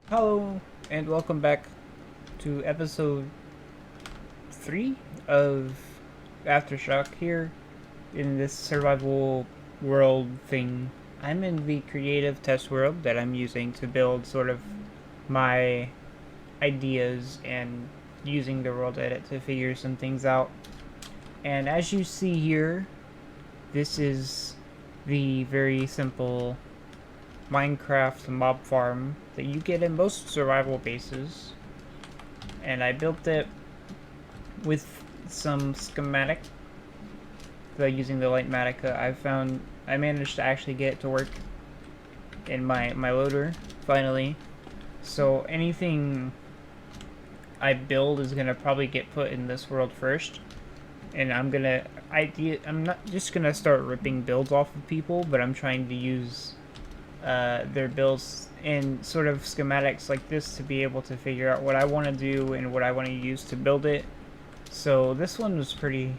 Hello, and welcome back to episode 3 of Aftershock here in this survival world thing. I'm in the creative test world that I'm using to build sort of my ideas and using the world edit to figure some things out. And as you see here, this is the very simple Minecraft mob farm that you get in most survival bases, and I built it with some schematic using the Lightmatica. I managed to actually get it to work in my loader finally. So anything I build is gonna probably get put in this world first, and I'm not just gonna start ripping builds off of people, but I'm trying to use their builds in sort of schematics like this to be able to figure out what I want to do and what I want to use to build it. So this one was pretty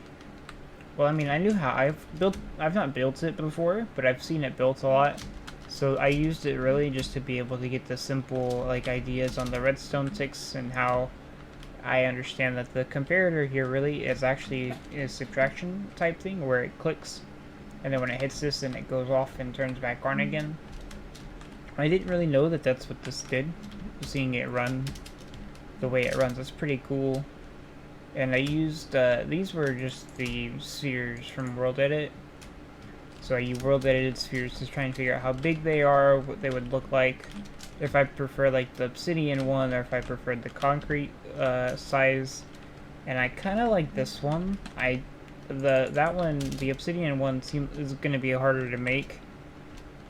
well. I mean, I knew how I've not built it before, but I've seen it built a lot. So I used it really just to be able to get the simple like ideas on the redstone ticks and how I understand that the comparator here really is actually a subtraction type thing where it clicks and then when it hits this then it goes off and turns back on again. I didn't really know that that's what this did. Seeing it run the way it runs, that's pretty cool. And I used, these were just the spheres from World Edit. So I used World Edited spheres to try and figure out how big they are, what they would look like, if I prefer like the obsidian one, or if I preferred the concrete size. And I kind of like this one. That one, the obsidian one, is going to be harder to make.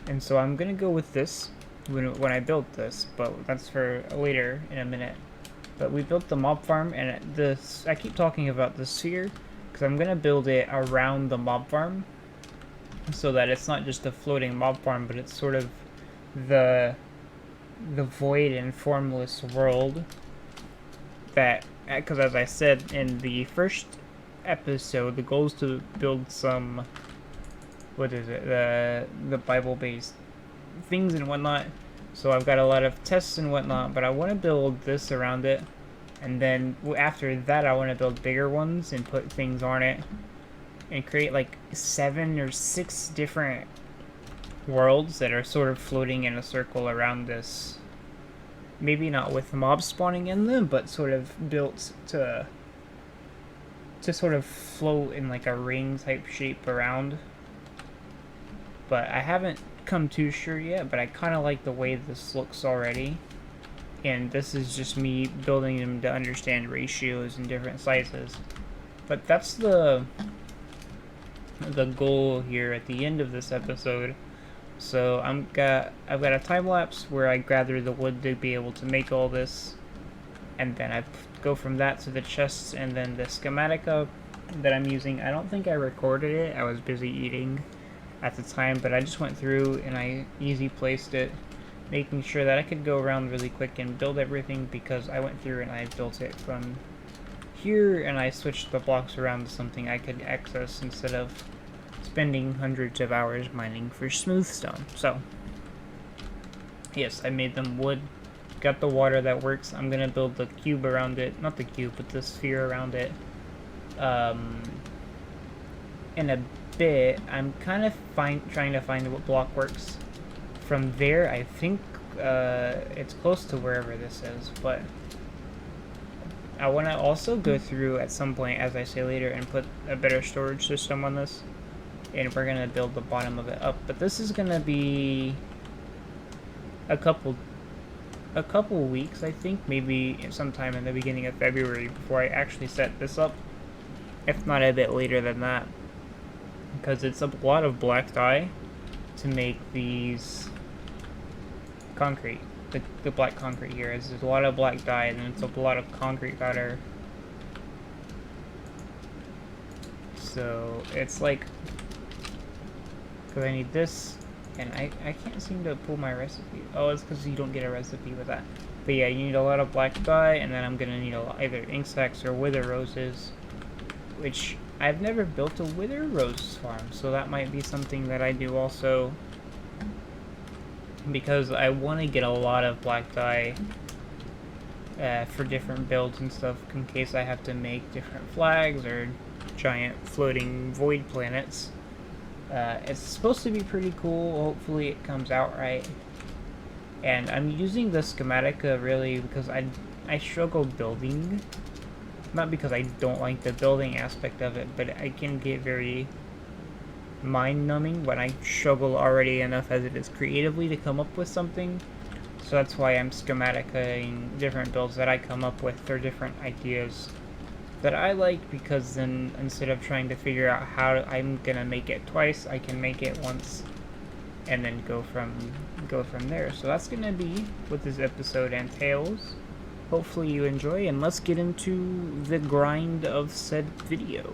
And so I'm going to go with this when I built this, but that's for later in a minute. But we built the mob farm, and I keep talking about the sphere because I'm going to build it around the mob farm so that it's not just a floating mob farm, but it's sort of the void and formless world that, because as I said in the first episode, the goal is to build some, what is it, the Bible-based things and whatnot. So I've got a lot of tests and whatnot, but I want to build this around it, and then after that I want to build bigger ones and put things on it and create like 7 or 6 different worlds that are sort of floating in a circle around this. Maybe not with mobs spawning in them, but sort of built to sort of float in like a ring type shape around. But I haven't come too sure yet, but I kind of like the way this looks already. And this is just me building them to understand ratios and different sizes. But that's the goal here at the end of this episode. So I've got a time lapse where I gather the wood to be able to make all this, and then I go from that to the chests and then the schematica that I'm using. I don't think I recorded it. I was busy eating at the time, but I just went through and I easy placed it, making sure that I could go around really quick and build everything, because I went through and I built it from here and I switched the blocks around to something I could access instead of spending hundreds of hours mining for smooth stone. So yes, I made them wood, got the water that works. I'm gonna build the cube around it, not the cube, but the sphere around it. In a bit, I'm kind of trying to find what block works. From there, I think it's close to wherever this is, but I want to also go through at some point, as I say later, and put a better storage system on this, and we're gonna build the bottom of it up. But this is gonna be a couple weeks, I think, maybe sometime in the beginning of February before I actually set this up, if not a bit later than that, because it's a lot of black dye to make these concrete. The black concrete here is a lot of black dye, and then it's a lot of concrete powder. So it's like, because I need this, and I can't seem to pull my recipe. Oh, it's because you don't get a recipe with that. But yeah, you need a lot of black dye, and then I'm gonna need either ink sacks or wither roses, which I've never built a wither rose farm, so that might be something that I do also. because I want to get a lot of black dye for different builds and stuff in case I have to make different flags or giant floating void planets. It's supposed to be pretty cool. Hopefully it comes out right. And I'm using the schematica really because I struggle building. Not because I don't like the building aspect of it, but I can get very mind-numbing when I struggle already enough as it is creatively to come up with something. So that's why I'm schematicaing different builds that I come up with or different ideas that I like, because then instead of trying to figure out how I'm gonna make it twice, I can make it once and then go from there. So that's gonna be what this episode entails. Hopefully you enjoy, and let's get into the grind of said video.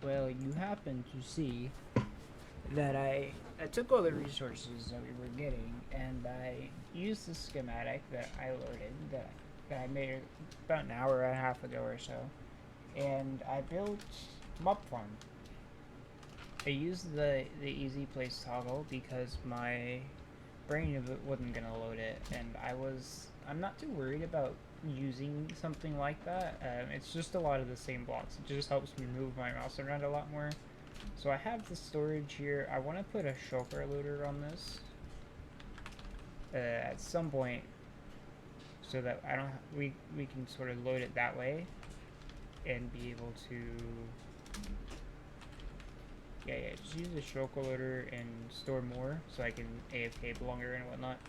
Well, you happen to see that I took all the resources that we were getting, and I used the schematic that I loaded, that I made about an hour and a half ago or so, and I built mob farm. I used the easy place toggle because my brain of it wasn't gonna load it, and I'm not too worried about using something like that. It's just a lot of the same blocks. It just helps me move my mouse around a lot more. So I have the storage here. I want to put a shulker loader on this at some point, so that I don't we can sort of load it that way and be able to just use the shulker loader and store more so I can AFK longer and whatnot.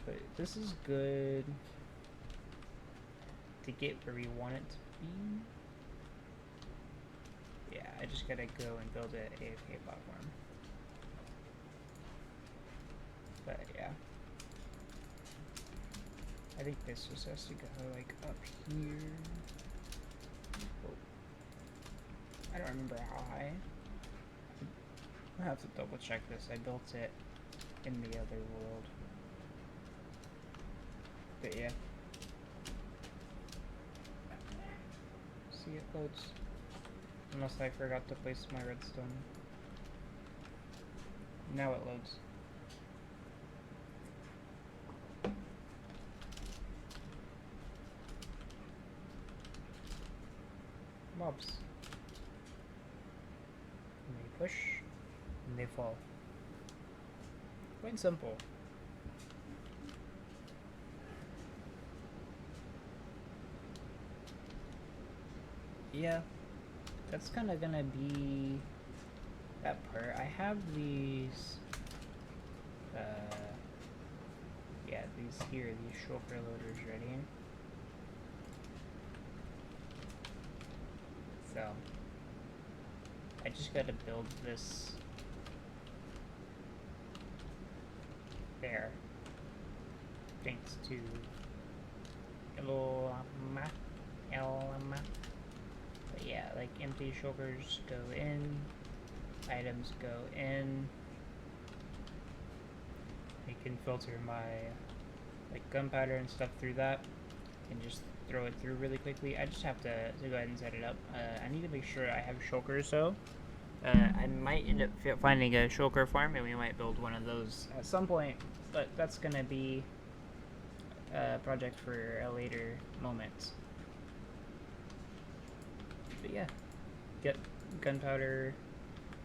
But this is good to get where we want it to be. Yeah, I just gotta go and build an AFK platform. But yeah, I think this just has to go like up here. Oh. I don't remember how high. I'll have to double check this. I built it in the other world. But yeah. See, it loads. Unless I forgot to place my redstone. Now it loads. Mobs. push, and they fall. Quite simple. Yeah, that's kind of gonna be that part. I have these, yeah, these here, these shulker loaders ready. So, I just gotta build this there, thanks to Elma. But yeah, like empty shulkers go in, items go in. I can filter my like gunpowder and stuff through that and just throw it through really quickly. I just have to go ahead and set it up. I need to make sure I have shulkers though. I might end up finding a shulker farm and we might build one of those at some point, but that's gonna be a project for a later moment. But yeah, get gunpowder,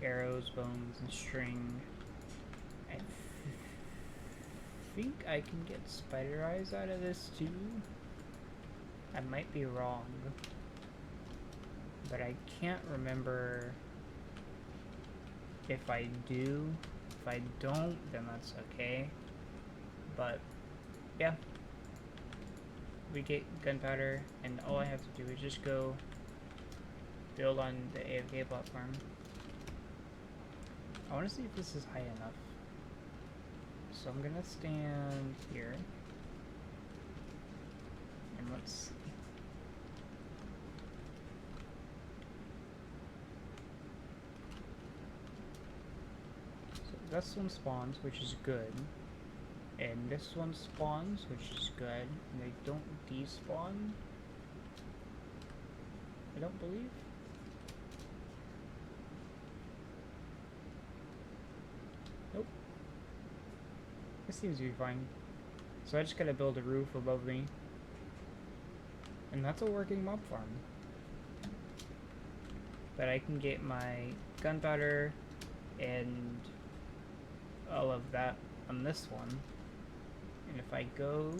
arrows, bones, and string. I think I can get spider eyes out of this too. I might be wrong, but I can't remember if I do. If I don't, then that's okay. But yeah, we get gunpowder, and all I have to do is just go build on the AFK platform. I want to see if this is high enough. So I'm gonna stand here. And let's see. So this one spawns, which is good. And this one spawns, which is good. And they don't despawn, I don't believe. Nope. This seems to be fine. So I just gotta build a roof above me. And that's a working mob farm. But I can get my gunpowder and all of that on this one. And if I go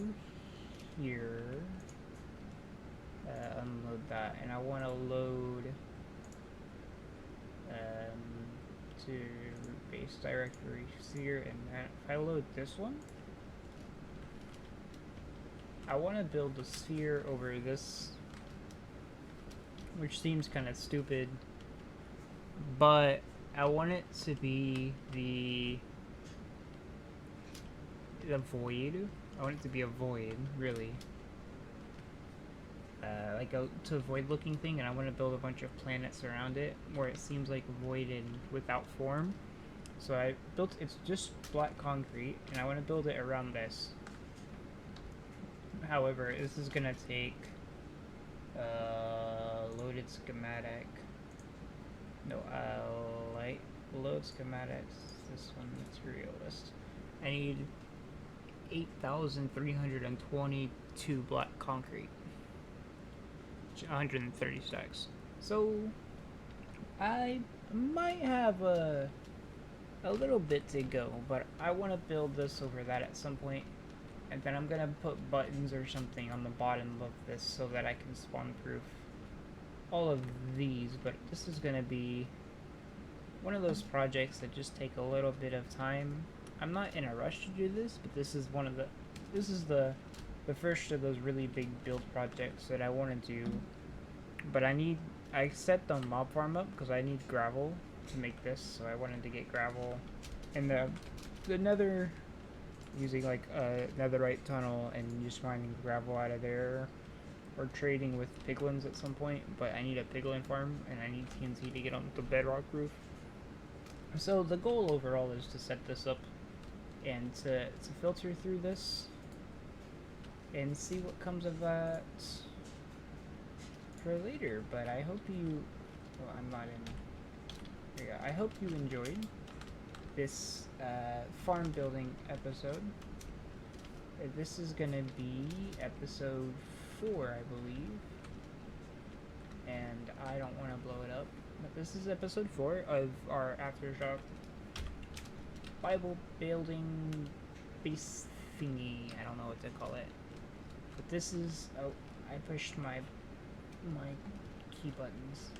here, unload that, and I want to load to root base directory here, and if I load this one, I want to build a sphere over this, which seems kind of stupid, but I want it to be the void. I want it to be a void, really. Like to a void looking thing, and I want to build a bunch of planets around it where it seems like voided without form. So I built, it's just black concrete, and I want to build it around this. However, this is gonna take loaded schematic. No, light load schematics. This one, material list. I need 8,322 black concrete. 130 stacks. So I might have a little bit to go, but I want to build this over that at some point, and then I'm gonna put buttons or something on the bottom of this so that I can spawn proof all of these. But this is gonna be one of those projects that just take a little bit of time. I'm not in a rush to do this, but this is the first of those really big build projects that I want to do. But I set the mob farm up because I need gravel to make this, so I wanted to get gravel and the nether, using like a netherite tunnel and just mining gravel out of there, or trading with piglins at some point. But I need a piglin farm and I need TNT to get on the bedrock roof. So the goal overall is to set this up and to filter through this and see what comes of that for later. But I hope you, well, I'm not in, there you go. I hope you enjoyed this farm building episode. This is gonna be episode 4, I believe, and I don't want to blow it up at this this is episode 4 of our Aftershock Bible building base thingy. I don't know what to call it. But this is... Oh, I pushed my key buttons.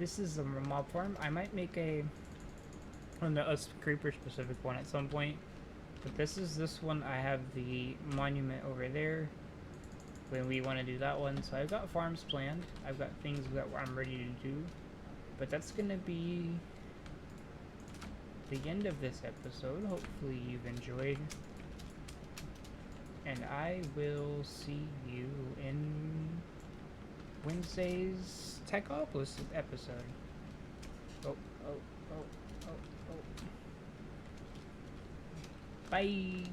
This is a mob farm. I might make a creeper specific one at some point. But this one. I have the monument over there when we want to do that one. So I've got farms planned. I've got things that I'm ready to do. But that's going to be the end of this episode. Hopefully you've enjoyed. And I will see you in Wednesday's Techopolis episode. Oh. Bye.